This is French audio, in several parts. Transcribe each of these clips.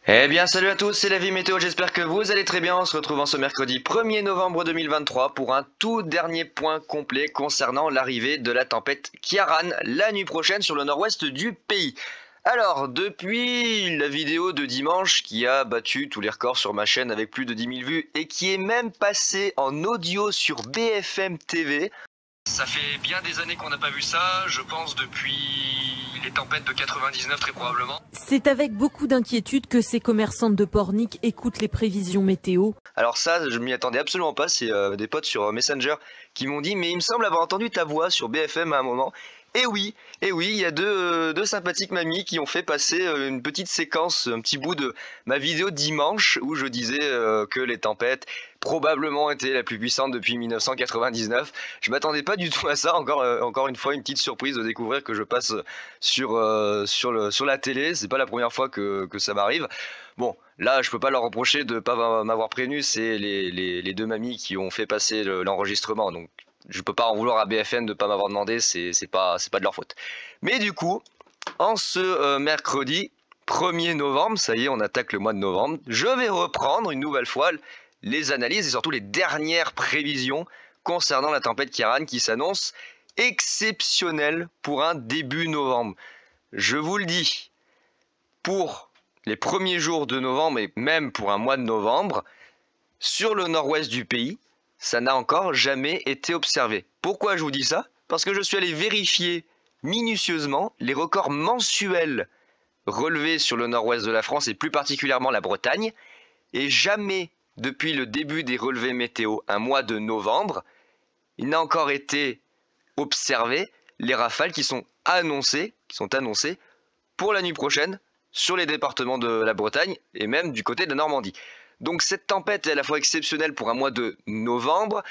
Eh bien salut à tous, c'est la vie météo, j'espère que vous allez très bien. On se retrouve en ce mercredi 1er novembre 2023 pour un tout dernier point complet concernant l'arrivée de la tempête Kiaran la nuit prochaine sur le nord-ouest du pays. Alors, depuis la vidéo de dimanche qui a battu tous les records sur ma chaîne avec plus de 10 000 vues et qui est même passée en audio sur BFM TV, ça fait bien des années qu'on n'a pas vu ça, je pense depuis les tempêtes de 99 très probablement. C'est avec beaucoup d'inquiétude que ces commerçantes de Pornic écoutent les prévisions météo. Alors ça, je m'y attendais absolument pas, c'est des potes sur Messenger qui m'ont dit « mais il me semble avoir entendu ta voix sur BFM à un moment ». Et oui, il y a deux sympathiques mamies qui ont fait passer une petite séquence, un petit bout de ma vidéo dimanche où je disais que les tempêtes probablement étaient la plus puissante depuis 1999. Je m'attendais pas du tout à ça, encore une fois une petite surprise de découvrir que je passe sur la télé, c'est pas la première fois que ça m'arrive. Bon, là je peux pas leur reprocher de pas m'avoir prévenu, c'est les deux mamies qui ont fait passer l'enregistrement, donc je peux pas en vouloir à BFM de pas m'avoir demandé, c'est pas de leur faute. Mais du coup, en ce mercredi 1er novembre, ça y est, on attaque le mois de novembre, je vais reprendre une nouvelle fois les analyses et surtout les dernières prévisions concernant la tempête Kiaran qui s'annonce exceptionnelle pour un début novembre. Je vous le dis, pour les premiers jours de novembre et même pour un mois de novembre, sur le nord-ouest du pays, ça n'a encore jamais été observé. Pourquoi je vous dis ça? Parce que je suis allé vérifier minutieusement les records mensuels relevés sur le nord-ouest de la France et plus particulièrement la Bretagne, et jamais depuis le début des relevés météo, un mois de novembre, il n'a encore été observé les rafales qui sont annoncées pour la nuit prochaine sur les départements de la Bretagne et même du côté de la Normandie. Donc cette tempête est à la fois exceptionnelle pour un mois de novembre.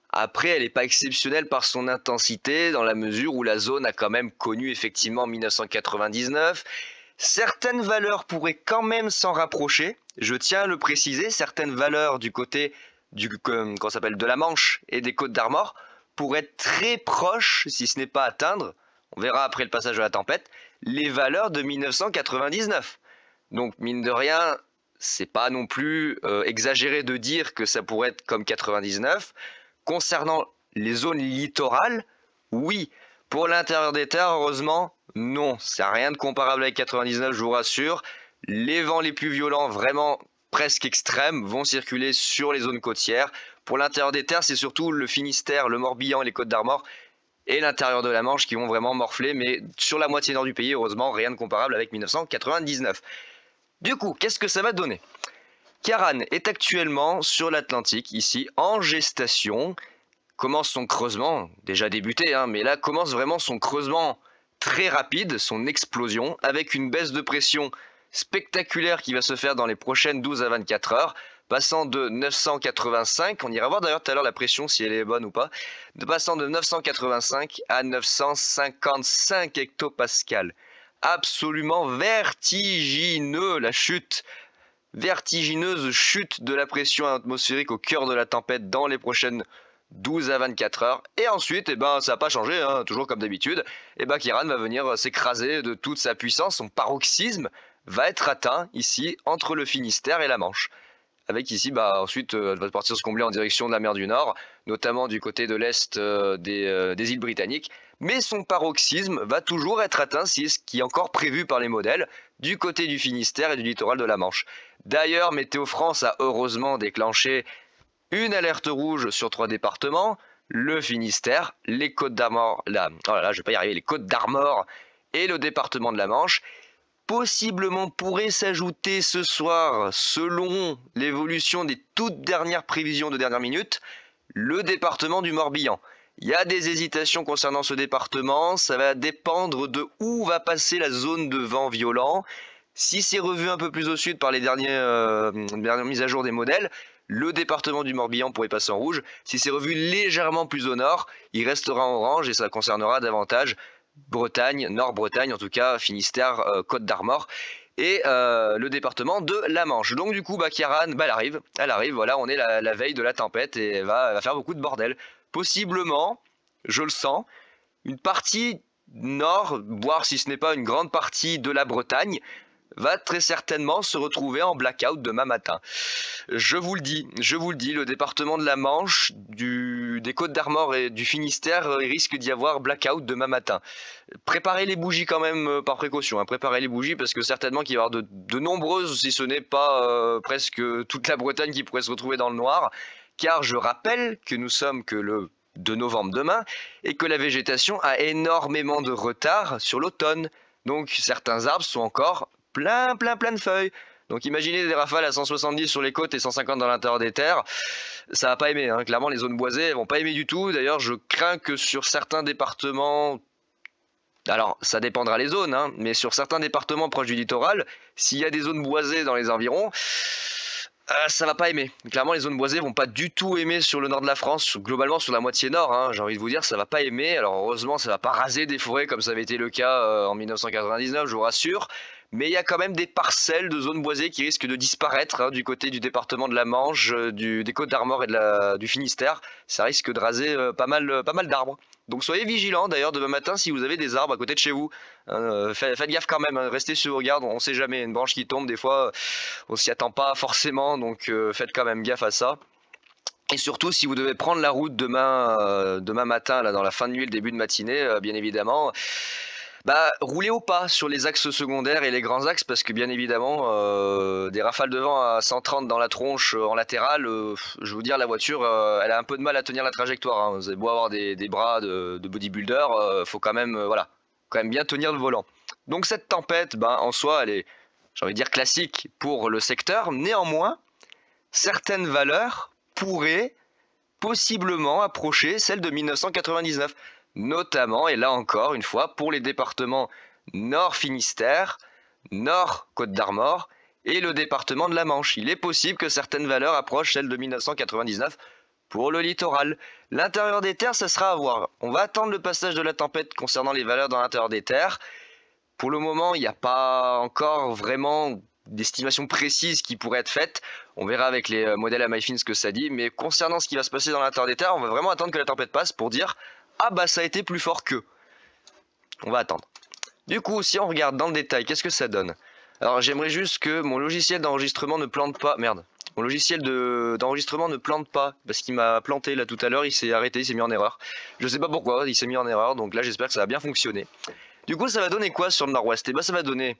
Après, elle n'est pas exceptionnelle par son intensité, dans la mesure où la zone a quand même connu effectivement en 1999. Certaines valeurs pourraient quand même s'en rapprocher, je tiens à le préciser, certaines valeurs du côté de la Manche et des Côtes d'Armor pourraient être très proches, si ce n'est pas atteindre, on verra après le passage de la tempête, les valeurs de 1999. Donc mine de rien, c'est pas non plus exagéré de dire que ça pourrait être comme 99. Concernant les zones littorales, oui. Pour l'intérieur des terres, heureusement, non. C'est rien de comparable avec 99, je vous rassure. Les vents les plus violents, vraiment presque extrêmes, vont circuler sur les zones côtières. Pour l'intérieur des terres, c'est surtout le Finistère, le Morbihan et les Côtes d'Armor et l'intérieur de la Manche qui vont vraiment morfler. Mais sur la moitié nord du pays, heureusement, rien de comparable avec 1999. Du coup, qu'est-ce que ça va donner? Kiaran est actuellement sur l'Atlantique, ici, en gestation, commence son creusement, déjà débuté, mais là commence vraiment son creusement très rapide, son explosion, avec une baisse de pression spectaculaire qui va se faire dans les prochaines 12 à 24 heures, passant de 985, on ira voir d'ailleurs tout à l'heure la pression si elle est bonne ou pas, passant de 985 à 955 hectopascales. Absolument vertigineux la chute, vertigineuse chute de la pression atmosphérique au cœur de la tempête dans les prochaines 12 à 24 heures. Et ensuite, ça n'a pas changé, toujours comme d'habitude, Kiaran va venir s'écraser de toute sa puissance, son paroxysme va être atteint ici entre le Finistère et la Manche. Avec ici, ensuite, elle va partir se combler en direction de la mer du Nord, notamment du côté de l'est des îles britanniques. Mais son paroxysme va toujours être atteint, c'est ce qui est encore prévu par les modèles, du côté du Finistère et du littoral de la Manche. D'ailleurs, Météo France a heureusement déclenché une alerte rouge sur 3 départements, le Finistère, les Côtes d'Armor, les Côtes d'Armor et le département de la Manche. Possiblement pourrait s'ajouter ce soir, selon l'évolution des toutes dernières prévisions de dernière minute, le département du Morbihan. Il y a des hésitations concernant ce département, ça va dépendre de où va passer la zone de vent violent. Si c'est revu un peu plus au sud par les dernières mises à jour des modèles, le département du Morbihan pourrait passer en rouge. Si c'est revu légèrement plus au nord, il restera en orange et ça concernera davantage Bretagne, Nord-Bretagne en tout cas, Finistère, Côte d'Armor et le département de la Manche. Donc du coup, Kiaran, elle arrive, voilà, on est la veille de la tempête et elle va faire beaucoup de bordel. Possiblement, je le sens, une partie nord, voire si ce n'est pas une grande partie de la Bretagne, va très certainement se retrouver en blackout demain matin. Je vous le dis, le département de la Manche, des Côtes-d'Armor et du Finistère, il risque d'y avoir blackout demain matin. Préparez les bougies quand même par précaution, hein. Préparez les bougies parce que certainement qu'il va y avoir de nombreuses, si ce n'est pas presque toute la Bretagne qui pourrait se retrouver dans le noir. Car je rappelle que nous sommes que le 2 novembre demain et que la végétation a énormément de retard sur l'automne. Donc certains arbres sont encore plein de feuilles. Donc imaginez des rafales à 170 sur les côtes et 150 dans l'intérieur des terres, ça va pas aimer, hein. Clairement les zones boisées elles vont pas aimer du tout. D'ailleurs je crains que sur certains départements, alors ça dépendra les zones, hein, mais sur certains départements proches du littoral, s'il y a des zones boisées dans les environs, ça va pas aimer. Clairement les zones boisées vont pas du tout aimer sur le nord de la France, globalement sur la moitié nord, hein, j'ai envie de vous dire, ça va pas aimer. Alors heureusement ça va pas raser des forêts comme ça avait été le cas en 1999, je vous rassure. Mais il y a quand même des parcelles de zones boisées qui risquent de disparaître, hein, du côté du département de la Manche, des Côtes-d'Armor et du Finistère. Ça risque de raser pas mal d'arbres. Donc soyez vigilants d'ailleurs demain matin si vous avez des arbres à côté de chez vous. Faites gaffe quand même, hein, restez sur vos gardes, on sait jamais, une branche qui tombe des fois on s'y attend pas forcément, donc faites quand même gaffe à ça. Et surtout si vous devez prendre la route demain matin, là, dans la fin de nuit, le début de matinée, bien évidemment, roulez au pas sur les axes secondaires et les grands axes parce que bien évidemment des rafales de vent à 130 dans la tronche en latéral, je vais vous dire la voiture elle a un peu de mal à tenir la trajectoire, hein. Vous avez beau avoir des bras de bodybuilder, faut quand même quand même bien tenir le volant. Donc cette tempête en soi elle est, j'ai envie de dire, classique pour le secteur. Néanmoins certaines valeurs pourraient possiblement approcher celles de 1999. Notamment, et là encore une fois, pour les départements Nord Finistère, Nord Côte-d'Armor et le département de la Manche. Il est possible que certaines valeurs approchent celles de 1999 pour le littoral. L'intérieur des terres, ça sera à voir. On va attendre le passage de la tempête concernant les valeurs dans l'intérieur des terres. Pour le moment, il n'y a pas encore vraiment d'estimation précise qui pourrait être faite. On verra avec les modèles à MyFin ce que ça dit. Mais concernant ce qui va se passer dans l'intérieur des terres, on va vraiment attendre que la tempête passe pour dire « Ah ça a été plus fort que ». On va attendre. Du coup, si on regarde dans le détail, qu'est-ce que ça donne? Alors j'aimerais juste que mon logiciel d'enregistrement ne plante pas. Merde. Mon logiciel d'enregistrement ne plante pas. Parce qu'il m'a planté là tout à l'heure, il s'est arrêté, il s'est mis en erreur. Je sais pas pourquoi, il s'est mis en erreur. Donc là j'espère que ça va bien fonctionner. Du coup ça va donner quoi sur le nord-ouest? Ça va donner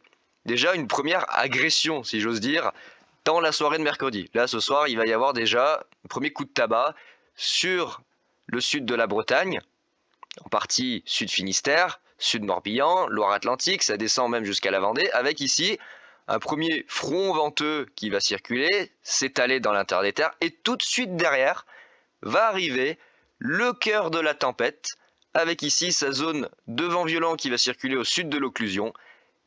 déjà une première agression, si j'ose dire, dans la soirée de mercredi. Là ce soir il va y avoir déjà un premier coup de tabac sur le sud de la Bretagne, en partie sud Finistère, sud Morbihan, Loire-Atlantique, ça descend même jusqu'à la Vendée, avec ici un premier front venteux qui va circuler, s'étaler dans l'intérieur des terres, et tout de suite derrière va arriver le cœur de la tempête, avec ici sa zone de vent violent qui va circuler au sud de l'occlusion.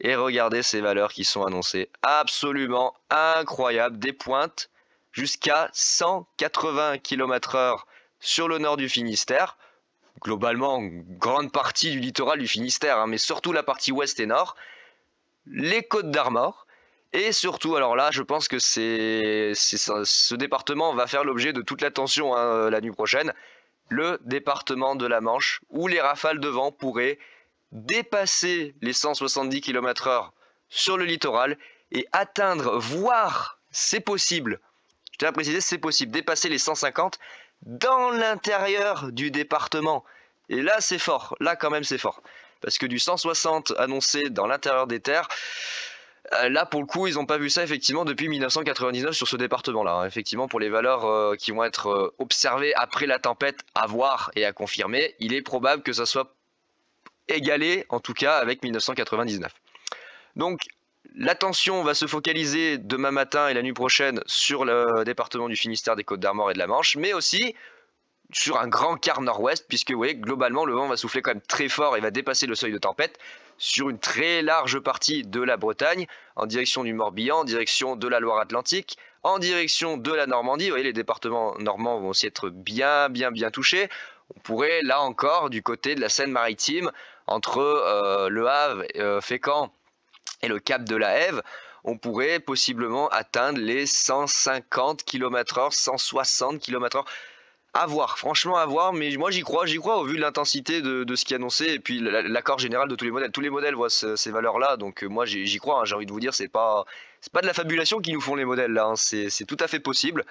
Et regardez ces valeurs qui sont annoncées, absolument incroyables, des pointes jusqu'à 180 km/h sur le nord du Finistère, globalement grande partie du littoral du Finistère, hein, mais surtout la partie ouest et nord, les Côtes-d'Armor, et surtout, alors là je pense que ce département va faire l'objet de toute l'attention, hein, la nuit prochaine, le département de la Manche, où les rafales de vent pourraient dépasser les 170 km/h sur le littoral et atteindre, voire c'est possible, je tiens à préciser c'est possible, dépasser les 150 dans l'intérieur du département. Et là c'est fort, là quand même c'est fort. Parce que du 160 annoncé dans l'intérieur des terres, là pour le coup ils n'ont pas vu ça effectivement depuis 1999 sur ce département là, hein. Effectivement pour les valeurs qui vont être observées après la tempête, à voir et à confirmer, il est probable que ça soit égalé en tout cas avec 1999. Donc l'attention va se focaliser demain matin et la nuit prochaine sur le département du Finistère, des Côtes-d'Armor et de la Manche, mais aussi sur un grand quart nord-ouest, puisque vous voyez, globalement, le vent va souffler quand même très fort et va dépasser le seuil de tempête sur une très large partie de la Bretagne, en direction du Morbihan, en direction de la Loire-Atlantique, en direction de la Normandie. Vous voyez, les départements normands vont aussi être bien touchés. On pourrait, là encore, du côté de la Seine-Maritime, entre Le Havre, Fécamp et le cap de la Hève, on pourrait possiblement atteindre les 150 km/h, 160 km/h. À voir, franchement à voir, mais moi j'y crois au vu de l'intensité de ce qui est annoncé et puis l'accord général de tous les modèles. Tous les modèles voient ces valeurs-là, donc moi j'y crois, hein, j'ai envie de vous dire, c'est pas de la fabulation qui nous font les modèles là, hein, c'est tout à fait possible.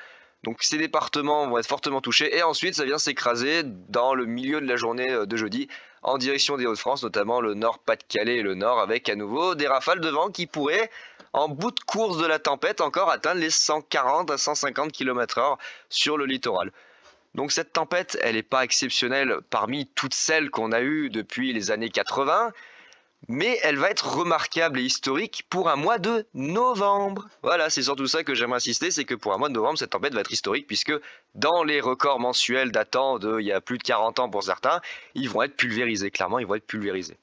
Donc ces départements vont être fortement touchés et ensuite ça vient s'écraser dans le milieu de la journée de jeudi en direction des Hauts-de-France, notamment le nord Pas-de-Calais et le nord, avec à nouveau des rafales de vent qui pourraient, en bout de course de la tempête, encore atteindre les 140 à 150 km/h sur le littoral. Donc cette tempête, elle n'est pas exceptionnelle parmi toutes celles qu'on a eues depuis les années 80, mais elle va être remarquable et historique pour un mois de novembre. Voilà, c'est surtout ça que j'aimerais insister, c'est que pour un mois de novembre, cette tempête va être historique, puisque dans les records mensuels datant il y a plus de 40 ans pour certains, ils vont être pulvérisés, clairement ils vont être pulvérisés.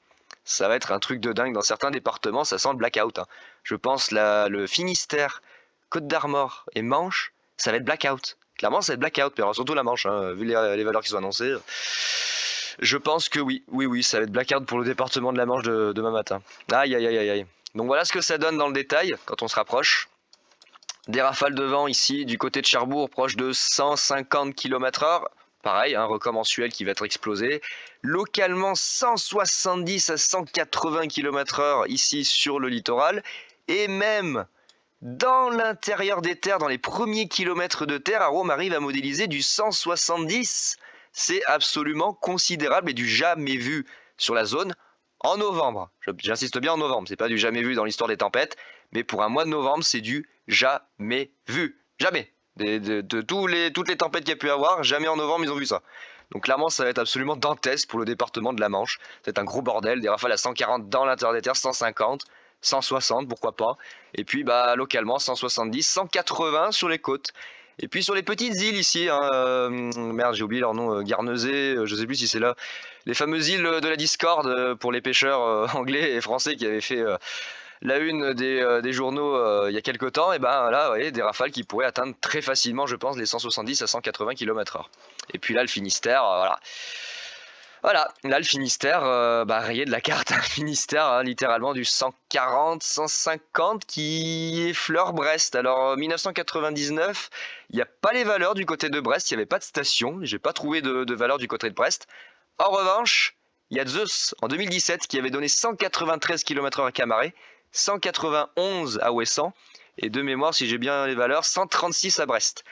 Ça va être un truc de dingue, dans certains départements, ça sent le blackout, hein. Je pense le Finistère, Côte d'Armor et Manche, ça va être blackout. Clairement, ça va être blackout, mais alors surtout la Manche, hein, vu les valeurs qui sont annoncées. Je pense que oui, ça va être blackout pour le département de la Manche demain matin. Aïe, aïe, aïe, aïe, aïe. Donc voilà ce que ça donne dans le détail, quand on se rapproche. Des rafales de vent ici, du côté de Cherbourg, proche de 150 km/h. Pareil, un record mensuel qui va être explosé. Localement, 170 à 180 km/h ici sur le littoral. Et même dans l'intérieur des terres, dans les premiers kilomètres de terre, Arome arrive à modéliser du 170. C'est absolument considérable et du jamais vu sur la zone en novembre. J'insiste bien en novembre, c'est pas du jamais vu dans l'histoire des tempêtes, mais pour un mois de novembre, c'est du jamais vu. Jamais. Toutes les tempêtes qu'il y a pu avoir, jamais en novembre ils ont vu ça. Donc clairement, ça va être absolument dantesque pour le département de la Manche. C'est un gros bordel, des rafales à 140 dans l'intérieur des terres, 150. 160, pourquoi pas. Et puis localement 170, 180 sur les côtes. Et puis sur les petites îles ici, hein, merde j'ai oublié leur nom, Guernesey, je sais plus si c'est là. Les fameuses îles de la Discorde pour les pêcheurs anglais et français qui avaient fait la une des journaux il y a quelques temps. Et là, vous voyez, des rafales qui pourraient atteindre très facilement, je pense, les 170 à 180 km/h. Et puis là, le Finistère, voilà. Voilà, là le Finistère, rayé de la carte, un Finistère, hein, littéralement du 140, 150 qui effleure Brest. Alors 1999, il n'y a pas les valeurs du côté de Brest, il n'y avait pas de station, j'ai pas trouvé de valeur du côté de Brest. En revanche, il y a Zeus en 2017 qui avait donné 193 km/h à Camaret, 191 à Ouessant, et de mémoire, si j'ai bien les valeurs, 136 à Brest.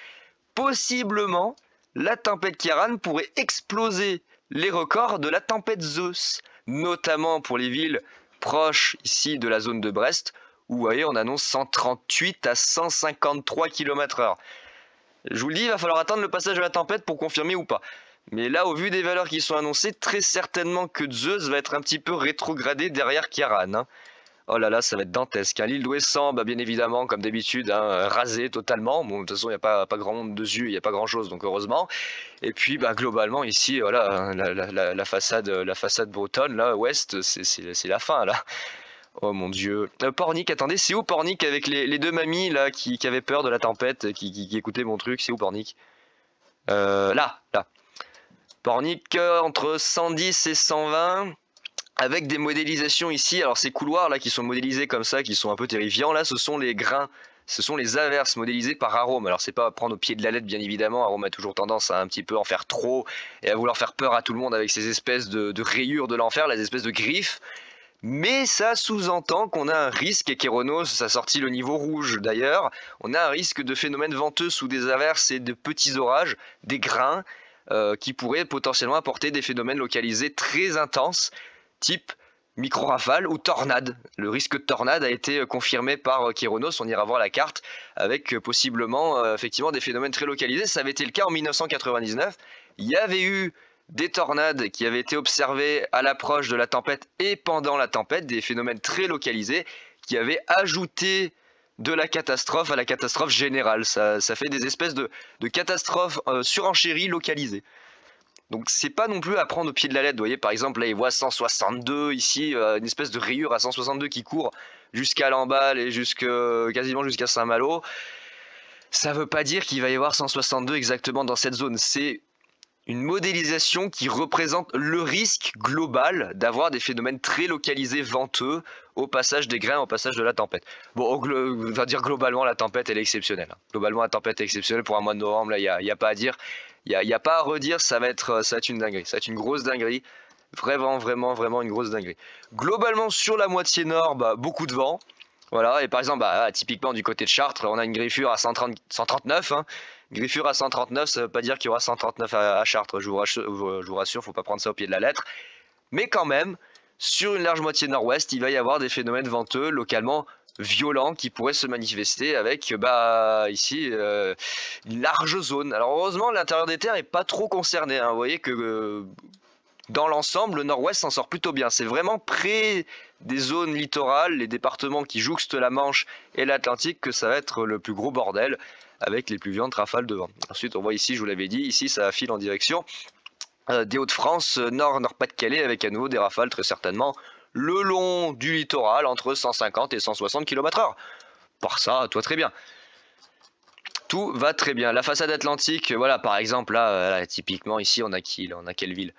Possiblement, la tempête Kiaran pourrait exploser les records de la tempête Zeus, notamment pour les villes proches ici de la zone de Brest, où vous voyez on annonce 138 à 153 km/h. Je vous le dis, il va falloir attendre le passage de la tempête pour confirmer ou pas. Mais là, au vu des valeurs qui sont annoncées, très certainement que Zeus va être un petit peu rétrogradé derrière Kiaran, hein. Oh là là, ça va être dantesque. L'île d'Ouessant, bien évidemment, comme d'habitude, hein, rasée totalement. Bon, de toute façon, il n'y a pas grand monde dessus, il n'y a pas grand chose, donc heureusement. Et puis, globalement, ici, voilà, la façade bretonne, là, ouest, c'est la fin, là. Oh mon Dieu. Pornic, attendez, c'est où Pornic avec les deux mamies, là, qui avaient peur de la tempête, qui écoutaient mon truc, c'est où Pornic là. Pornic, entre 110 et 120... avec des modélisations ici, alors ces couloirs là qui sont modélisés comme ça, qui sont un peu terrifiants, là ce sont les grains, ce sont les averses modélisées par Arome. Alors c'est pas à prendre au pied de la lettre bien évidemment, Arome a toujours tendance à un petit peu en faire trop et à vouloir faire peur à tout le monde avec ces espèces de rayures de l'enfer, les espèces de griffes. Mais ça sous-entend qu'on a un risque, et Kéronos a sorti le niveau rouge d'ailleurs, on a un risque de phénomènes venteux sous des averses et de petits orages, des grains qui pourraient potentiellement apporter des phénomènes localisés très intenses, type micro-rafale ou tornade. Le risque de tornade a été confirmé par Kéronos, on ira voir la carte, avec possiblement effectivement des phénomènes très localisés. Ça avait été le cas en 1999. Il y avait eu des tornades qui avaient été observées à l'approche de la tempête et pendant la tempête, des phénomènes très localisés qui avaient ajouté de la catastrophe à la catastrophe générale. Ça fait des espèces de catastrophes surenchéries localisées. Donc c'est pas non plus à prendre au pied de la lettre. Vous voyez par exemple là il voit 162 ici, une espèce de rayure à 162 qui court jusqu'à Lamballe et quasiment jusqu'à Saint-Malo. Ça veut pas dire qu'il va y avoir 162 exactement dans cette zone. C'est une modélisation qui représente le risque global d'avoir des phénomènes très localisés venteux au passage des grains, au passage de la tempête. Bon, on va dire globalement la tempête elle est exceptionnelle. Globalement la tempête est exceptionnelle pour un mois de novembre, là il n'y a pas à dire. y a pas à redire, ça va être une dinguerie. Ça va être une grosse dinguerie. Vraiment, vraiment, vraiment une grosse dinguerie. Globalement, sur la moitié nord, bah, beaucoup de vent. Voilà, et par exemple, bah, typiquement du côté de Chartres, on a une griffure à 139. Hein. Griffure à 139, ça ne veut pas dire qu'il y aura 139 à Chartres, je vous rassure, faut pas prendre ça au pied de la lettre. Mais quand même, sur une large moitié nord-ouest, il va y avoir des phénomènes venteux localement violents qui pourraient se manifester avec, bah, ici, une large zone. Alors heureusement, l'intérieur des terres n'est pas trop concerné. Hein. Vous voyez que dans l'ensemble, le nord-ouest s'en sort plutôt bien. C'est vraiment près des zones littorales, les départements qui jouxtent la Manche et l'Atlantique, que ça va être le plus gros bordel avec les plus violentes rafales de vent. Ensuite, on voit ici, je vous l'avais dit, ici ça file en direction des Hauts-de-France, Nord-Pas-de-Calais, avec à nouveau des rafales très certainement le long du littoral entre 150 et 160 km/h. Par ça, toi très bien. Tout va très bien. La façade atlantique, voilà, par exemple, là typiquement ici, on a qui là? On a quelle ville?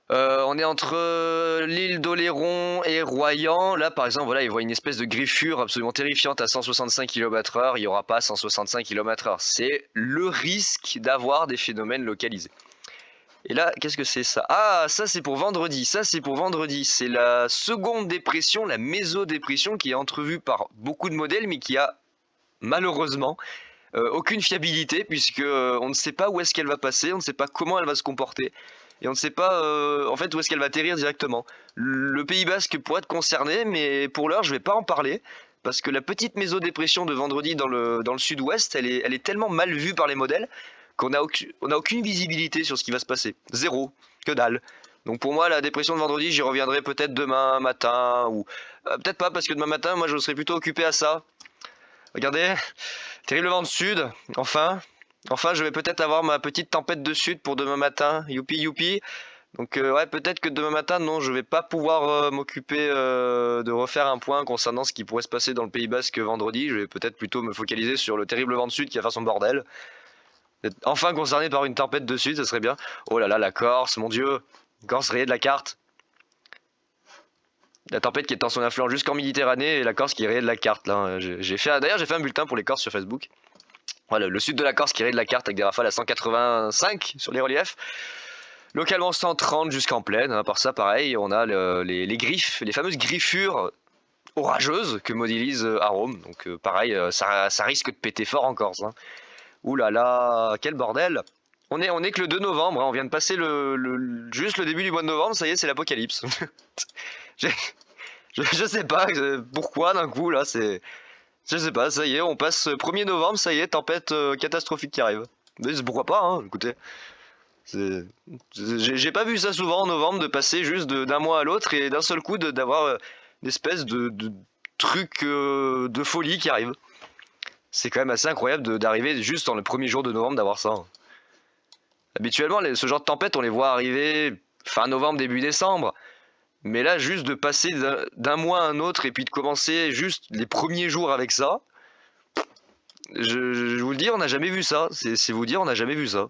On est entre l'île d'Oléron et Royan. Là, par exemple, voilà, il voit une espèce de griffure absolument terrifiante à 165 km/h. Il n'y aura pas 165 km/h. C'est le risque d'avoir des phénomènes localisés. Et là, qu'est-ce que c'est ça? Ah, ça c'est pour vendredi. Ça c'est pour vendredi. C'est la seconde dépression, la mésodépression, qui est entrevue par beaucoup de modèles, mais qui a malheureusement aucune fiabilité, puisque on ne sait pas où est-ce qu'elle va passer, on ne sait pas comment elle va se comporter. Et on ne sait pas en fait où est-ce qu'elle va atterrir directement. Le Pays Basque pourrait être concerné, mais pour l'heure je ne vais pas en parler, parce que la petite mésodépression de vendredi dans le sud-ouest, elle est tellement mal vue par les modèles qu'on n'a aucune visibilité sur ce qui va se passer. Zéro, que dalle. Donc pour moi la dépression de vendredi, j'y reviendrai peut-être demain matin, ou peut-être pas, parce que demain matin moi je serai plutôt occupé à ça. Regardez, terrible vent de sud, enfin. Enfin, je vais peut-être avoir ma petite tempête de sud pour demain matin. Youpi, youpi. Donc, ouais, peut-être que demain matin, non, je vais pas pouvoir m'occuper de refaire un point concernant ce qui pourrait se passer dans le Pays Basque vendredi. Je vais peut-être plutôt me focaliser sur le terrible vent de sud qui va faire son bordel. D'être enfin concerné par une tempête de sud, ça serait bien. Oh là là, la Corse, mon Dieu. Corse rayée de la carte. La tempête qui est en son influence jusqu'en Méditerranée et la Corse qui est rayée de la carte. Là. D'ailleurs, j'ai fait un bulletin pour les Corses sur Facebook. Voilà, le sud de la Corse qui est raye de la carte avec des rafales à 185 sur les reliefs. Localement 130 jusqu'en plaine. Hein. Par ça, pareil, on a les griffes, les fameuses griffures orageuses que modélise Arome. Donc pareil, ça risque de péter fort en Corse. Hein. Ouh là là, quel bordel! On est que le 2 novembre, hein. On vient de passer juste le début du mois de novembre, ça y est, c'est l'apocalypse. je sais pas pourquoi d'un coup là, c'est... Je sais pas, ça y est, on passe 1er novembre, ça y est, tempête catastrophique qui arrive. Mais pourquoi pas, hein, écoutez. J'ai pas vu ça souvent en novembre, de passer juste d'un mois à l'autre et d'un seul coup d'avoir une espèce de truc de folie qui arrive. C'est quand même assez incroyable d'arriver juste dans le premier jour de novembre d'avoir ça. Hein. Habituellement, ce genre de tempête, on les voit arriver fin novembre, début décembre. Mais là, juste de passer d'un mois à un autre et puis de commencer juste les premiers jours avec ça, je vous le dis, on n'a jamais vu ça. C'est vous dire, on n'a jamais vu ça.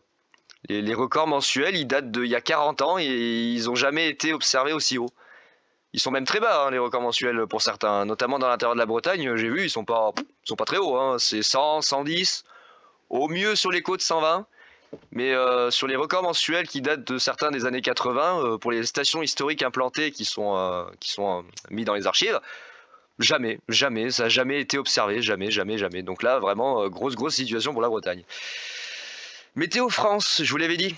Les records mensuels, ils datent d'il y a 40 ans et ils n'ont jamais été observés aussi haut. Ils sont même très bas, hein, les records mensuels pour certains. Notamment dans l'intérieur de la Bretagne, j'ai vu, ils sont pas très hauts. Hein. C'est 100, 110, au mieux sur les côtes 120. Mais sur les records mensuels qui datent de certains des années 80, pour les stations historiques implantées qui sont mis dans les archives, jamais, ça n'a jamais été observé, jamais. Donc là, vraiment, grosse situation pour la Bretagne. Météo France, je vous l'avais dit,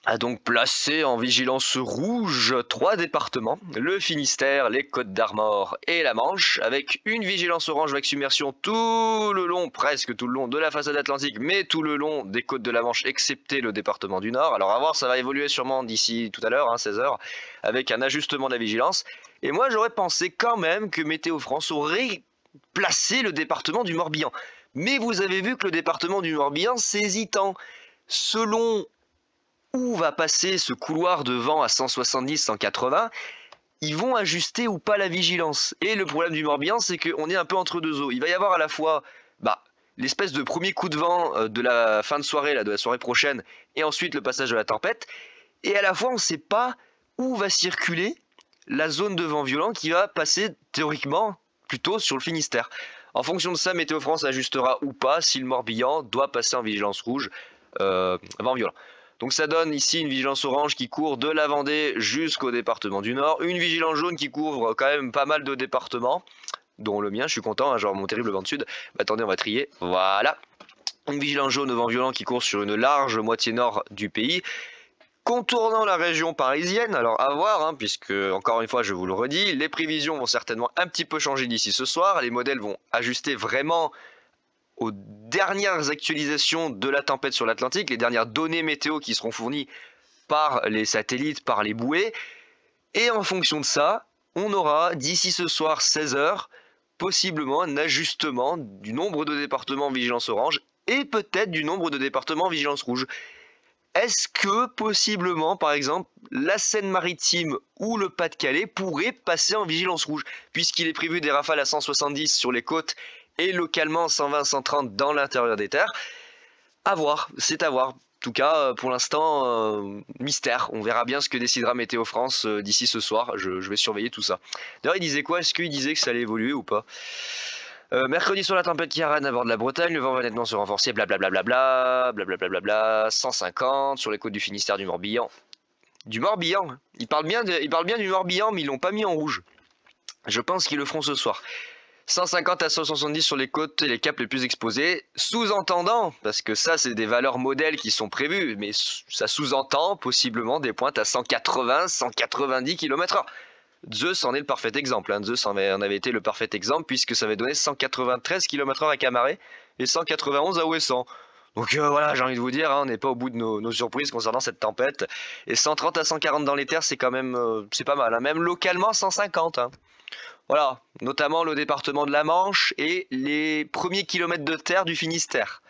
a donc placé en vigilance rouge 3 départements, le Finistère, les Côtes-d'Armor et la Manche, avec une vigilance orange avec submersion tout le long, presque tout le long de la façade atlantique, mais tout le long des côtes de la Manche, excepté le département du Nord. Alors à voir, ça va évoluer sûrement d'ici tout à l'heure, hein, 16h, avec un ajustement de la vigilance. Et moi j'aurais pensé quand même que Météo France aurait placé le département du Morbihan. Mais vous avez vu que le département du Morbihan, c'est hésitant. Selon où va passer ce couloir de vent à 170-180, ils vont ajuster ou pas la vigilance. Et le problème du Morbihan, c'est qu'on est un peu entre deux eaux. Il va y avoir à la fois l'espèce de premier coup de vent de la fin de soirée, là, de la soirée prochaine, et ensuite le passage de la tempête. Et à la fois, on ne sait pas où va circuler la zone de vent violent qui va passer théoriquement plutôt sur le Finistère. En fonction de ça, Météo France ajustera ou pas si le Morbihan doit passer en vigilance rouge. vent violent. Donc ça donne ici une vigilance orange qui court de la Vendée jusqu'au département du Nord, une vigilance jaune qui couvre quand même pas mal de départements, dont le mien, je suis content, hein, genre mon terrible vent de sud. Bah, attendez, on va trier, voilà. Une vigilance jaune au vent violent qui court sur une large moitié nord du pays, contournant la région parisienne. Alors à voir, hein, puisque encore une fois je vous le redis, les prévisions vont certainement un petit peu changer d'ici ce soir, les modèles vont ajuster vraiment aux dernières actualisations de la tempête sur l'Atlantique, les dernières données météo qui seront fournies par les satellites, par les bouées, et en fonction de ça, on aura d'ici ce soir 16 h possiblement un ajustement du nombre de départements en vigilance orange et peut-être du nombre de départements en vigilance rouge. Est-ce que possiblement, par exemple, la Seine-Maritime ou le Pas-de-Calais pourraient passer en vigilance rouge, puisqu'il est prévu des rafales à 170 sur les côtes et localement 120-130 dans l'intérieur des terres? À voir, c'est à voir. En tout cas, pour l'instant, mystère. On verra bien ce que décidera Météo France d'ici ce soir. Je vais surveiller tout ça. D'ailleurs, il disait quoi? Est-ce qu'il disait que ça allait évoluer ou pas? Mercredi sur la tempête Ciarán à bord de la Bretagne, le vent va nettement se renforcer, blablabla, blablabla, 150 sur les côtes du Finistère, du Morbihan. Du Morbihan? Ils parlent bien du Morbihan, mais ils l'ont pas mis en rouge. Je pense qu'ils le feront ce soir. 150 à 170 sur les côtes et les caps les plus exposés, sous-entendant, parce que ça c'est des valeurs modèles qui sont prévues, mais ça sous-entend possiblement des pointes à 180-190 km/h. Zeus en est le parfait exemple, hein. Zeus en avait été le parfait exemple puisque ça avait donné 193 km/h à Camaret et 191 à Ouessant. Donc voilà, j'ai envie de vous dire, hein, on n'est pas au bout de nos surprises concernant cette tempête. Et 130 à 140 dans les terres, c'est quand même c'est pas mal, hein. Même localement 150. Hein. Voilà, notamment le département de la Manche et les premiers kilomètres de terre du Finistère.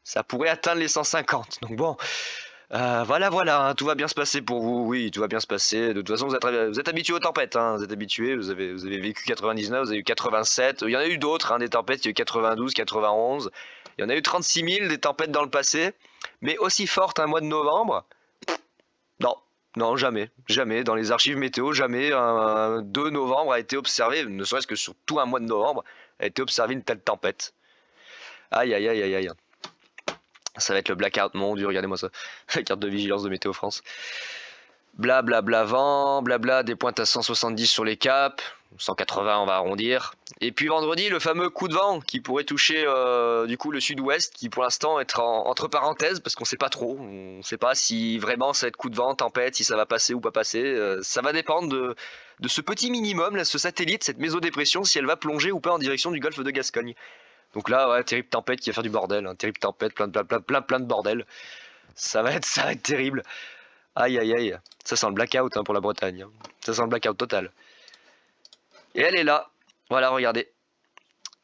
Ça pourrait atteindre les 150. Donc bon, voilà, hein, tout va bien se passer pour vous. Oui, tout va bien se passer. De toute façon, vous êtes habitué aux tempêtes. Hein, vous êtes habitué, vous avez vécu 99, vous avez eu 87. Il y en a eu d'autres, hein, des tempêtes. Il y a eu 92, 91. Il y en a eu 36 000 des tempêtes dans le passé. Mais aussi fortes un mois de novembre, non. Non, jamais. Jamais. Dans les archives météo, jamais un 2 novembre a été observé, ne serait-ce que sur tout un mois de novembre, a été observé une telle tempête. Aïe, aïe, aïe, aïe, aïe. Ça va être le blackout, mon Dieu, regardez-moi ça. La carte de vigilance de Météo France. Blablabla vent, blabla des pointes à 170 sur les caps, 180 on va arrondir. Et puis vendredi, le fameux coup de vent qui pourrait toucher du coup le sud-ouest, qui pour l'instant être entre parenthèses, parce qu'on sait pas trop. On sait pas si vraiment ça va être coup de vent, tempête, si ça va passer ou pas passer. Ça va dépendre de ce petit minimum, là, ce satellite, cette mésodépression, si elle va plonger ou pas en direction du golfe de Gascogne. Donc là, ouais, terrible tempête qui va faire du bordel, hein, terrible tempête, plein de bordel. Ça va être terrible. Aïe aïe aïe, ça sent le blackout hein, pour la Bretagne, hein. Ça sent le blackout total. Et elle est là, voilà regardez.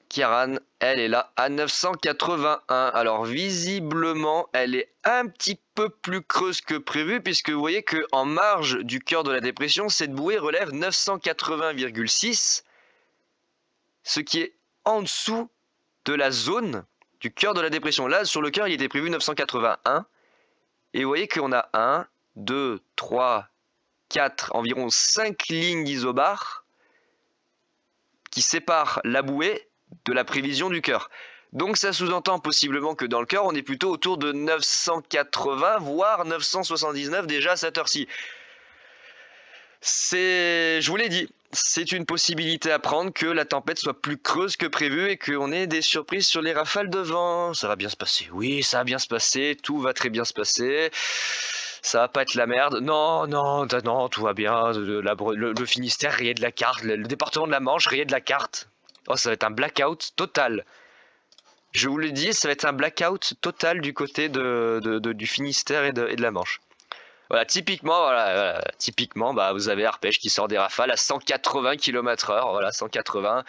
Ciarán, elle est là à 981. Alors visiblement, elle est un petit peu plus creuse que prévu puisque vous voyez qu'en marge du cœur de la dépression, cette bouée relève 980,6, ce qui est en dessous de la zone du cœur de la dépression. Là, sur le cœur, il était prévu 981. Et vous voyez qu'on a 1, 2, 3, 4, environ 5 lignes d'isobars qui séparent la bouée de la prévision du cœur. Donc ça sous-entend possiblement que dans le cœur, on est plutôt autour de 980, voire 979 déjà à cette heure-ci. Je vous l'ai dit, c'est une possibilité à prendre que la tempête soit plus creuse que prévu et qu'on ait des surprises sur les rafales de vent. Ça va bien se passer, oui, ça va bien se passer, tout va très bien se passer. Ça va pas être la merde. Non, tout va bien. Le Finistère rayé de la carte, le département de la Manche rayé de la carte. Oh, ça va être un blackout total. Je vous le dis, ça va être un blackout total du côté du Finistère et de la Manche. Voilà, typiquement, bah, vous avez Arpège qui sort des rafales à 180 km/h, voilà, 180.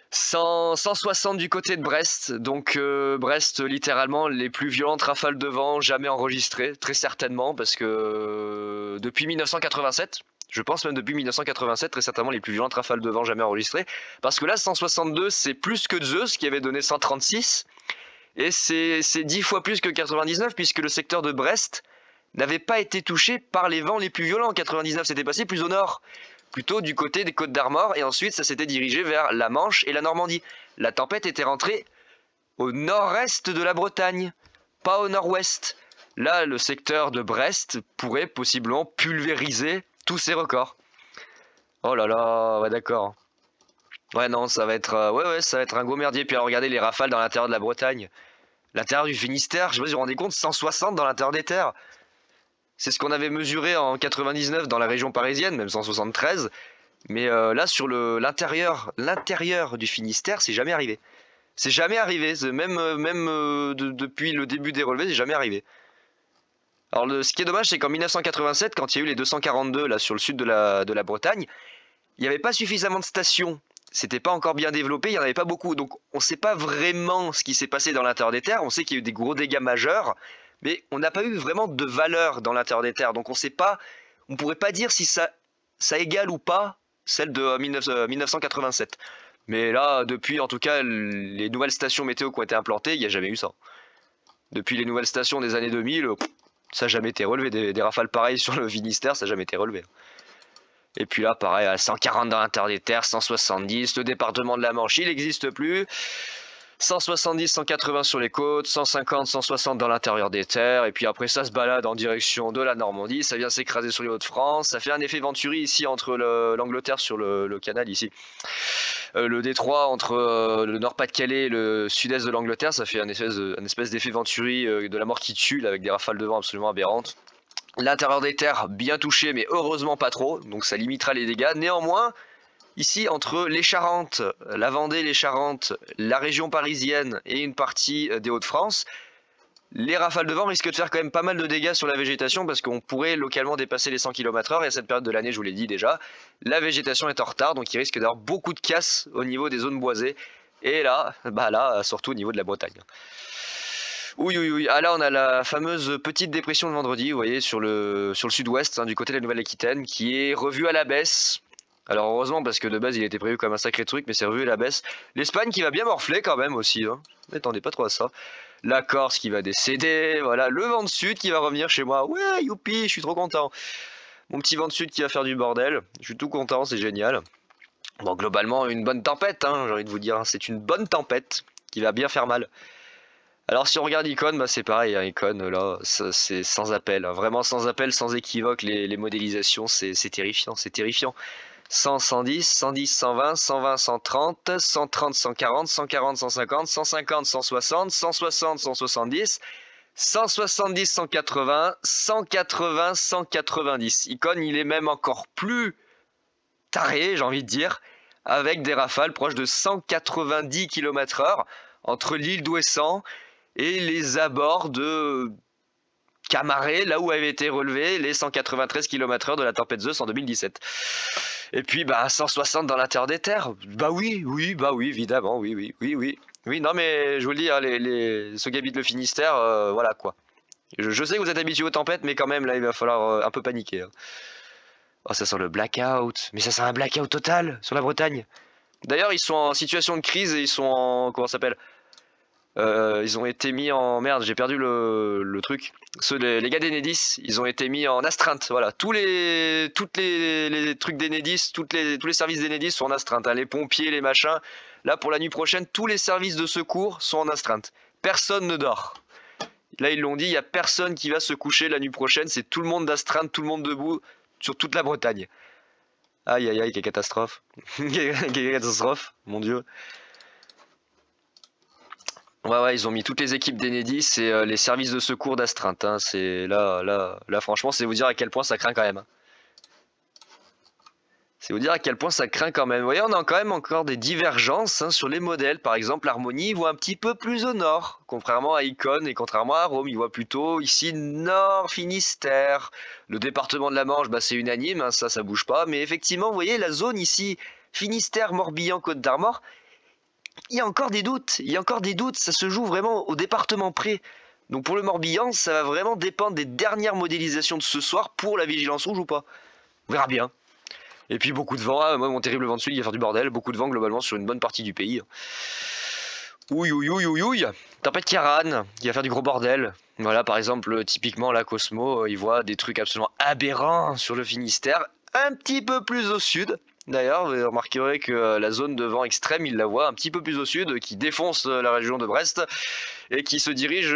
160 du côté de Brest, donc Brest littéralement les plus violentes rafales de vent jamais enregistrées, très certainement, parce que depuis 1987, je pense même depuis 1987, très certainement les plus violentes rafales de vent jamais enregistrées, parce que là 162 c'est plus que Zeus qui avait donné 136, et c'est 10 fois plus que 99, puisque le secteur de Brest n'avait pas été touché par les vents les plus violents. En 99, c'était passé plus au nord, plutôt du côté des Côtes d'Armor, et ensuite ça s'était dirigé vers la Manche et la Normandie. La tempête était rentrée au nord-est de la Bretagne, pas au nord-ouest. Là, le secteur de Brest pourrait possiblement pulvériser tous ces records. Oh là là, ouais d'accord. Ouais non, ça va être ouais, ça va être un gros merdier. Puis alors, regardez les rafales dans l'intérieur de la Bretagne. L'intérieur du Finistère, je sais pas si vous vous rendez compte, 160 dans l'intérieur des terres. C'est ce qu'on avait mesuré en 99 dans la région parisienne, même 173. Mais là, sur l'intérieur du Finistère, c'est jamais arrivé. C'est jamais arrivé, même depuis le début des relevés, c'est jamais arrivé. Alors ce qui est dommage, c'est qu'en 1987, quand il y a eu les 242 là sur le sud de la Bretagne, il n'y avait pas suffisamment de stations. C'était pas encore bien développé, il n'y en avait pas beaucoup. Donc on ne sait pas vraiment ce qui s'est passé dans l'intérieur des terres. On sait qu'il y a eu des gros dégâts majeurs, mais on n'a pas eu vraiment de valeur dans l'intérieur des terres. Donc on sait pas, on pourrait pas dire si ça égale ou pas celle de 1987. Mais là, depuis en tout cas les nouvelles stations météo qui ont été implantées, il n'y a jamais eu ça. Depuis les nouvelles stations des années 2000, ça n'a jamais été relevé. Des rafales pareilles sur le Finistère, ça n'a jamais été relevé. Et puis là, pareil, à 140 dans l'intérieur des terres, 170, le département de la Manche, il n'existe plus. 170, 180 sur les côtes, 150, 160 dans l'intérieur des terres, et puis après ça se balade en direction de la Normandie, ça vient s'écraser sur les Hauts-de-France, ça fait un effet Venturi ici entre l'Angleterre sur le canal ici. Le détroit entre le Nord-Pas-de-Calais et le sud-est de l'Angleterre, ça fait un espèce d'effet Venturi de la mort qui tue, là, avec des rafales de vent absolument aberrantes. L'intérieur des terres bien touché, mais heureusement pas trop, donc ça limitera les dégâts. Néanmoins, ici, entre les Charentes, la Vendée, les Charentes, la région parisienne et une partie des Hauts-de-France, les rafales de vent risquent de faire quand même pas mal de dégâts sur la végétation parce qu'on pourrait localement dépasser les 100 km/h et à cette période de l'année, je vous l'ai dit déjà, la végétation est en retard, donc il risque d'avoir beaucoup de casse au niveau des zones boisées. Et là, surtout au niveau de la Bretagne. Oui. Ah là, on a la fameuse petite dépression de vendredi, vous voyez, sur le sud-ouest, du côté de la Nouvelle-Aquitaine, qui est revue à la baisse. Alors heureusement, parce que de base il était prévu comme un sacré truc, mais c'est revu à la baisse. L'Espagne qui va bien morfler quand même aussi, hein. N'attendez pas trop à ça. La Corse qui va décéder, voilà, le vent de sud qui va revenir chez moi. Ouais, youpi, je suis trop content. Mon petit vent de sud qui va faire du bordel, je suis tout content, c'est génial. Bon, globalement, une bonne tempête, j'ai envie de vous dire, c'est une bonne tempête qui va bien faire mal. Alors si on regarde Icon, c'est pareil, Icon là, c'est sans appel, vraiment sans appel, sans équivoque, les modélisations, c'est terrifiant, c'est terrifiant. 100, 110, 110, 120, 120, 130, 130, 140, 140, 150, 150, 160, 160, 170, 170, 180, 180, 190. Icon, il est même encore plus taré, j'ai envie de dire, avec des rafales proches de 190 km/h entre l'île d'Ouessant et les abords de Camaret, là où avaient été relevés les 193 km/h de la tempête Zeus en 2017. Et puis 160 dans l'intérieur des terres. Oui, évidemment, oui. Oui, non mais je vous le dis, ceux qui habitent le Finistère, voilà quoi. Je sais que vous êtes habitués aux tempêtes, mais quand même là il va falloir un peu paniquer. Oh, ça sent le blackout. Mais ça sent un blackout total sur la Bretagne. D'ailleurs, ils sont en situation de crise et ils sont en... Comment ça s'appelle ? Ils ont été mis en... Merde, j'ai perdu le truc. Les gars d'Enedis, ils ont été mis en astreinte. Voilà, tous les trucs d'Enedis, tous les services d'Enedis sont en astreinte. Les pompiers, les machins. Là, pour la nuit prochaine, tous les services de secours sont en astreinte. Personne ne dort. Là, ils l'ont dit, il n'y a personne qui va se coucher la nuit prochaine. C'est tout le monde d'astreinte, tout le monde debout sur toute la Bretagne. Aïe, quelle catastrophe. Quelle catastrophe, mon Dieu. Ouais, ils ont mis toutes les équipes d'Enedis et les services de secours d'astreinte. C'est là, franchement, c'est vous dire à quel point ça craint quand même. C'est vous dire à quel point ça craint quand même. Vous voyez, on a quand même encore des divergences sur les modèles. Par exemple, Harmony, il voit un petit peu plus au nord, contrairement à Icon et contrairement à Rome. Il voit plutôt ici nord Finistère. Le département de la Manche, c'est unanime, ça bouge pas. Mais effectivement, vous voyez, la zone ici, Finistère, Morbihan, Côte d'Armor, il y a encore des doutes. Ça se joue vraiment au département près. Donc pour le Morbihan, ça va vraiment dépendre des dernières modélisations de ce soir pour la vigilance rouge ou pas. On verra bien. Et puis beaucoup de vent, moi mon terrible vent de sud il va faire du bordel, beaucoup de vent globalement sur une bonne partie du pays. Ouille, tempête Kiaran, qui va faire du gros bordel. Voilà, par exemple, typiquement là, Cosmo, il voit des trucs absolument aberrants sur le Finistère, un petit peu plus au sud. d'ailleurs, vous remarquerez que la zone de vent extrême, il la voit un petit peu plus au sud, qui défonce la région de Brest et qui se dirige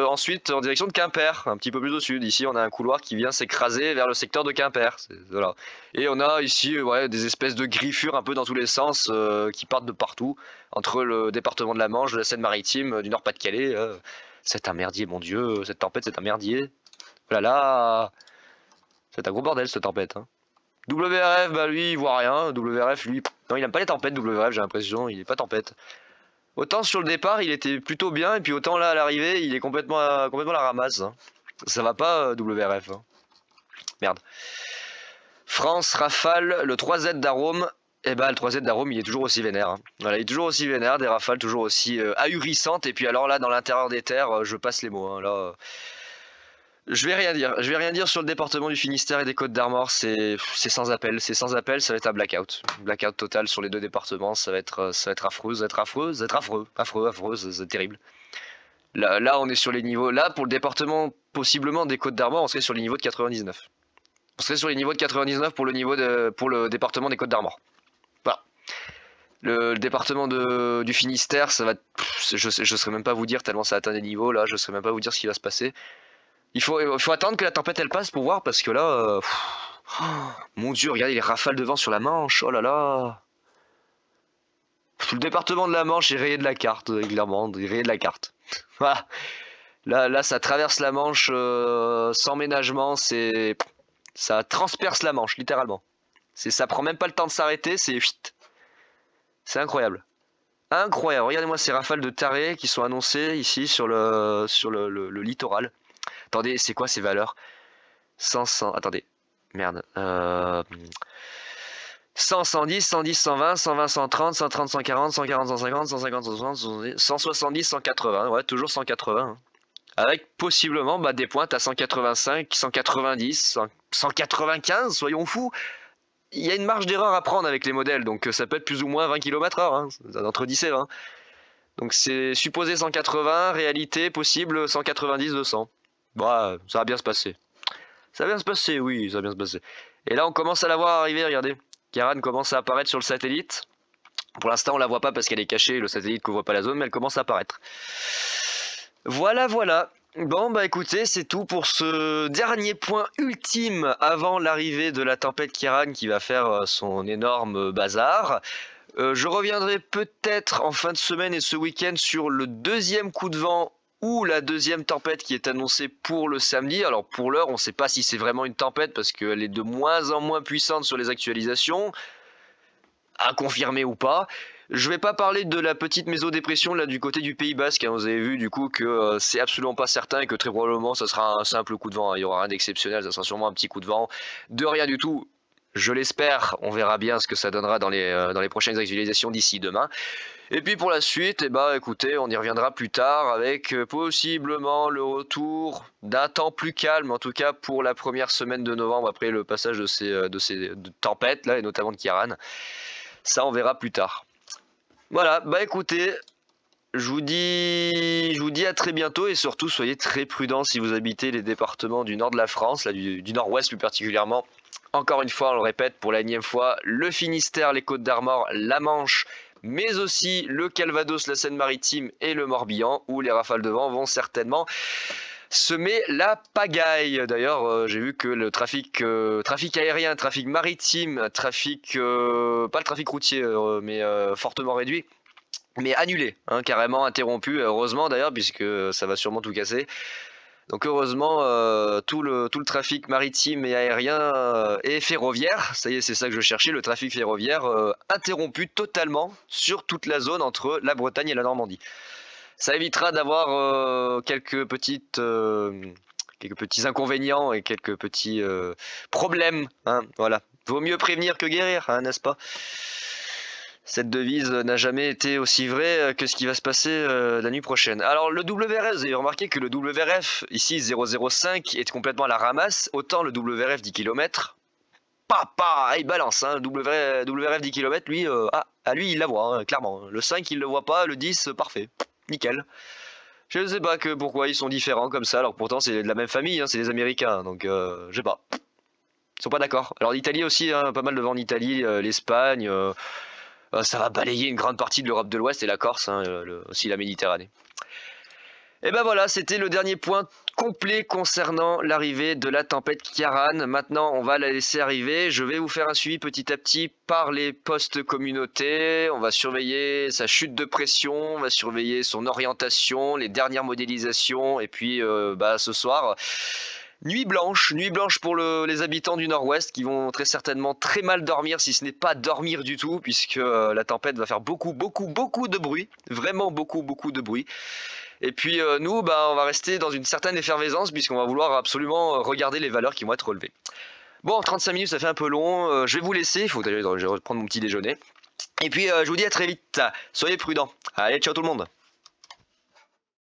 ensuite en direction de Quimper, un petit peu plus au sud. Ici, on a un couloir qui vient s'écraser vers le secteur de Quimper. Voilà. Et on a ici ouais, des espèces de griffures un peu dans tous les sens qui partent de partout, entre le département de la Manche, de la Seine-Maritime, du Nord-Pas-de-Calais. C'est un merdier, mon Dieu, cette tempête, c'est un merdier. Oh là là, c'est un gros bordel, cette tempête. Hein. WRF, bah lui, il voit rien. WRF, lui, non, il aime pas les tempêtes, WRF, j'ai l'impression, il est pas tempête. Autant sur le départ, il était plutôt bien, et puis autant là, à l'arrivée, il est complètement à la ramasse. Hein. Ça va pas, WRF. Hein. Merde. France, Rafale, le 3Z d'Arôme. Et bah, le 3Z d'Arôme, il est toujours aussi vénère. Hein. Voilà, il est toujours aussi vénère, des rafales toujours aussi ahurissantes, et puis alors là, dans l'intérieur des terres, je passe les mots. Hein, là... Je vais rien dire. Je vais rien dire sur le département du Finistère et des Côtes-d'Armor. C'est sans appel. C'est sans appel. Ça va être un blackout. Blackout total sur les deux départements. Ça va être affreux. Ça va être affreux. Ça va être affreux. Affreux. C'est terrible. Là, on est sur les niveaux. Là, pour le département possiblement des Côtes-d'Armor, on serait sur les niveaux de 99. On serait sur les niveaux de 99 pour le département des Côtes-d'Armor. Voilà. Le département du Finistère, ça va. Je saurais même pas vous dire tellement ça atteint des niveaux. Là, je saurais même pas vous dire ce qui va se passer. Il faut attendre que la tempête elle passe pour voir parce que là, mon Dieu, regardez les rafales de vent sur la Manche, oh là là. Le département de la Manche est rayé de la carte, clairement, rayé de la carte. Voilà. Là, ça traverse la Manche sans ménagement, ça transperce la Manche, littéralement. Ça prend même pas le temps de s'arrêter, c'est incroyable. Incroyable, regardez-moi ces rafales de tarés qui sont annoncées ici sur le littoral. Attendez, c'est quoi ces valeurs? 100, attendez, merde. 100, 110, 110, 120, 120, 130, 130, 140, 140, 150, 150, 160, 170, 180. Ouais, toujours 180. Hein. Avec possiblement des pointes à 185, 190, 195, soyons fous. Il y a une marge d'erreur à prendre avec les modèles, donc ça peut être plus ou moins 20 km/h, hein, entre 10 et 20. Donc c'est supposé 180, réalité possible 190, 200. Bah, ça va bien se passer. Ça va bien se passer, oui, ça va bien se passer. Et là, on commence à la voir arriver, regardez. Kiaran commence à apparaître sur le satellite. Pour l'instant, on la voit pas parce qu'elle est cachée, le satellite couvre pas la zone, mais elle commence à apparaître. Voilà, voilà. Bon, bah écoutez, c'est tout pour ce dernier point ultime avant l'arrivée de la tempête Kiaran qui va faire son énorme bazar. Je reviendrai peut-être en fin de semaine et ce week-end sur le deuxième coup de vent ou la deuxième tempête qui est annoncée pour le samedi. Alors pour l'heure, on ne sait pas si c'est vraiment une tempête parce qu'elle est de moins en moins puissante sur les actualisations, à confirmer ou pas. Je vais pas parler de la petite mésodépression là du côté du Pays Basque. Hein. Vous avez vu du coup que c'est absolument pas certain et que très probablement ça sera un simple coup de vent. Hein. Il y aura rien d'exceptionnel, ça sera sûrement un petit coup de vent. De rien du tout. Je l'espère, on verra bien ce que ça donnera dans les prochaines actualisations d'ici demain. Et puis pour la suite, écoutez, on y reviendra plus tard avec possiblement le retour d'un temps plus calme, en tout cas pour la première semaine de novembre après le passage de ces tempêtes là, et notamment de Kiaran. Ça, on verra plus tard. Voilà, écoutez, je vous dis à très bientôt et surtout soyez très prudents si vous habitez les départements du nord de la France, là, du nord-ouest plus particulièrement. Encore une fois, on le répète pour la énième fois, le Finistère, les Côtes-d'Armor, la Manche, mais aussi le Calvados, la Seine-Maritime et le Morbihan, où les rafales de vent vont certainement semer la pagaille. D'ailleurs, j'ai vu que le trafic aérien, trafic maritime, pas le trafic routier, mais fortement réduit, mais annulé, hein, carrément interrompu, heureusement d'ailleurs, puisque ça va sûrement tout casser. Donc heureusement, tout le trafic maritime et aérien et ferroviaire, ça y est, c'est ça que je cherchais, le trafic ferroviaire interrompu totalement sur toute la zone entre la Bretagne et la Normandie. Ça évitera d'avoir quelques petits inconvénients et quelques petits problèmes. Hein, voilà. Vaut mieux prévenir que guérir, hein, n'est-ce pas? Cette devise n'a jamais été aussi vraie que ce qui va se passer la nuit prochaine. Alors le WRF, vous avez remarqué que le WRF, ici 005, est complètement à la ramasse. Autant le WRF 10 km, il balance. Hein, WRF 10 km, lui, lui il la voit, hein, clairement. Le 5 il le voit pas, le 10 parfait, nickel. Je ne sais pas pourquoi ils sont différents comme ça, alors pourtant c'est de la même famille, hein, c'est des Américains, donc je sais pas. Ils sont pas d'accord. Alors l'Italie aussi, hein, pas mal de vent en Italie, l'Espagne, ça va balayer une grande partie de l'Europe de l'Ouest et la Corse, hein, aussi la Méditerranée. Et ben voilà, c'était le dernier point complet concernant l'arrivée de la tempête Ciarán. Maintenant, on va la laisser arriver. Je vais vous faire un suivi petit à petit par les postes communautés. On va surveiller sa chute de pression, on va surveiller son orientation, les dernières modélisations. Et puis, ce soir, nuit blanche pour les habitants du nord-ouest qui vont très certainement très mal dormir, si ce n'est pas dormir du tout, puisque la tempête va faire beaucoup de bruit. Vraiment beaucoup de bruit. Et puis nous, on va rester dans une certaine effervescence puisqu'on va vouloir absolument regarder les valeurs qui vont être relevées. Bon, 35 minutes, ça fait un peu long. Je vais vous laisser, il faut que je reprendre mon petit déjeuner. Et puis je vous dis à très vite. Soyez prudents. Allez, ciao tout le monde.